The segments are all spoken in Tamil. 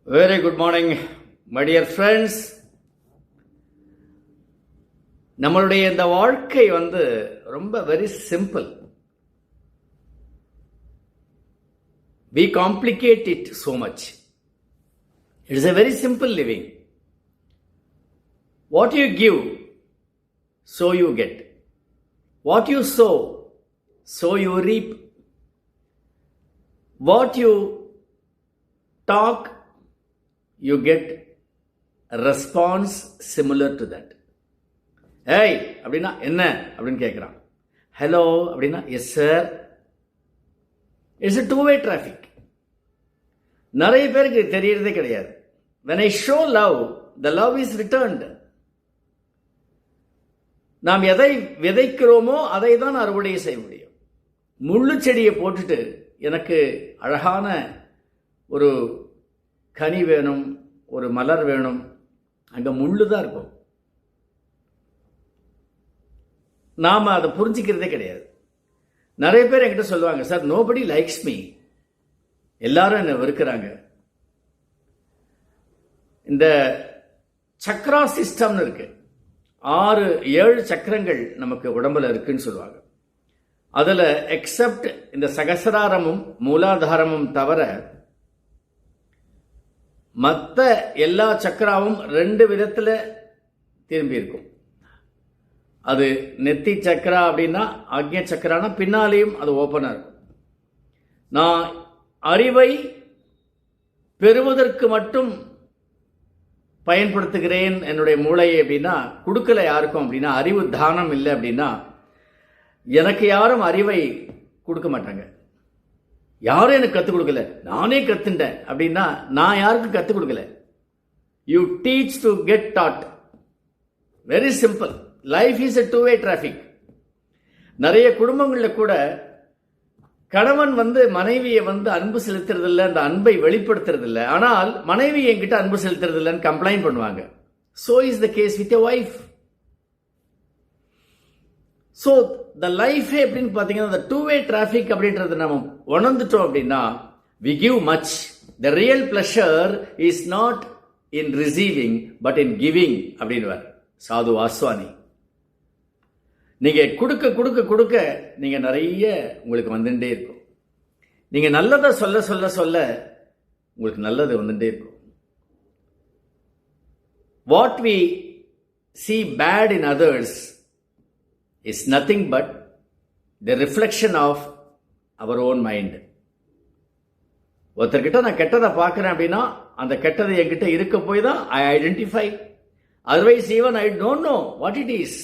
Very good morning, my dear friends. நம்மளுடைய இந்த வாழ்க்கை ரொம்ப very simple. We complicate it so much. It is a very simple living. What you give, so you get. What you sow, so you reap. What you talk, you get a response similar to that. Hey, அப்படின்னா என்ன அப்படின்னு கேட்குறான். ஹலோ அப்படின்னா yes sir. It's a two-way traffic. நிறைய பேருக்கு தெரியறதே கிடையாது. When I show love, the love is returned. நாம் எதை விதைக்கிறோமோ அதை தான் அறுவடை செய்ய முடியும். முள்ளு செடியை போட்டுட்டு எனக்கு அழகான ஒரு கனி வேணும், ஒரு மலர் வேணும், அங்கே முள்ளு தான் இருக்கும். நாம் அதை புரிஞ்சிக்கிறதே கிடையாது. நிறைய பேர் என்கிட்ட சொல்லுவாங்க, சார் நோபடி லைக்ஸ் மீ, எல்லாரும் என்னை வெறுக்கிறாங்க. இந்த சக்ரா சிஸ்டம்னு இருக்கு, 6-7 சக்கரங்கள் நமக்கு உடம்புல இருக்குன்னு சொல்லுவாங்க. அதில் எக்ஸப்ட் இந்த சகசிராரமும் மூலாதாரமும் தவிர மற்ற எல்லா சக்கராவும் 2 விதத்தில் திரும்பி இருக்கும். அது நெத்தி சக்கரா அப்படின்னா ஆக்ஞ சக்கரானா பின்னாலேயும் அது ஓப்பனாக இருக்கும். நான் அறிவை பெறுவதற்கு மட்டும் பயன்படுத்துகிறேன் என்னுடைய மூளையை அப்படின்னா கொடுக்கல யாருக்கும். அப்படின்னா அறிவு தானம் இல்லை அப்படின்னா எனக்கு யாரும் அறிவை கொடுக்க மாட்டாங்க. யாரும் எனக்கு கற்றுக் கொடுக்கல, நானே கற்றுட்டேன் அப்படின்னா நான் யாருக்கும் கற்றுக் கொடுக்கல. You teach to get dot. Very simple. Life is a two-way traffic. நிறைய குடும்பங்களில் கூட கணவன் மனைவியை அன்பு செலுத்துறதில்லை, அந்த அன்பை வெளிப்படுத்துறதில்லை. ஆனால் மனைவி என்கிட்ட அன்பு செலுத்துறதில்லைன்னு கம்ப்ளைண்ட் பண்ணுவாங்க. So is the case with your wife. So the லைஃபே அப்படின்னு பார்த்தீங்கன்னா the two-way traffic அப்படின்றது நம்ம உணர்ந்துட்டோம் அப்படின்னா we give much. The real pleasure is not in receiving but in giving அப்படின்வார் சாது வாஸ்வானி. நீங்கள் கொடுக்க கொடுக்க கொடுக்க நீங்கள் நிறைய உங்களுக்கு வந்துட்டே இருக்கும். நீங்கள் நல்லதை சொல்ல சொல்ல சொல்ல உங்களுக்கு நல்லது வந்துட்டே இருக்கும். What we see bad in others is nothing but the reflection of our own mind. ஒருத்தர்கிட்ட நான் கெட்டதை பார்க்குறேன் அப்படின்னா அந்த கெட்டதை என்கிட்ட இருக்க போய் தான் I identify. Otherwise even I don't know what it is.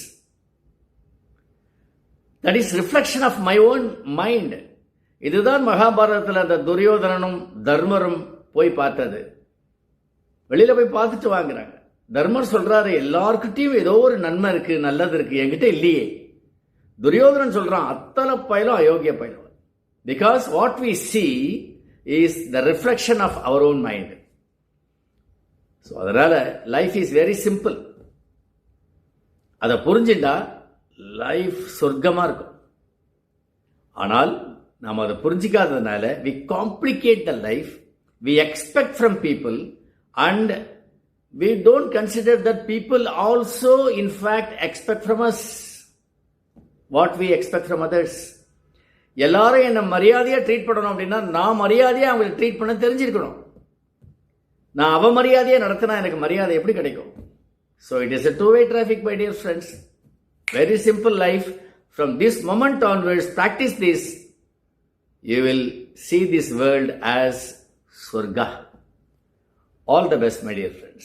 That is reflection of my own mind. இதுதான் மகாபாரதத்தில் அந்த துரியோதனனும் தர்மரும் போய் பார்த்தது. வெளியில போய் பார்த்துட்டு வாங்குறாங்க. தர்மர் சொல்றாரு, எல்லார்கிட்டையும் ஏதோ ஒரு நன்மை இருக்கு, நல்லது இருக்கு, என்கிட்ட இல்லையே. துரியோதனன் சொல்றான், அத்தனை பயிலும் அயோக்கிய பயிலும். Because what we see is the reflection of our own mind. So அதனால லைஃப் இஸ் வெரி சிம்பிள். அதை புரிஞ்சுட்டா லைஃப் சொர்க்கமா இருக்கும். ஆனால் நாம் அதை புரிஞ்சிக்காததுனால we complicate the life. We expect from people and we don't consider that people also in fact expect from us what we expect from others. எல்லாரும் என்ன மரியாதையா ட்ரீட் பண்ணணும் அப்படின்னா நான் மரியாதையா அவங்களை ட்ரீட் பண்ண தெரிஞ்சிருக்கணும். நான் அவமரியாதையா நடத்தினா எனக்கு மரியாதை எப்படி கிடைக்கும்? So it is a two-way traffic, my dear friends. Very simple life. From this moment onwards, practice this. You will see this world as Swarga. All the best, my dear friends.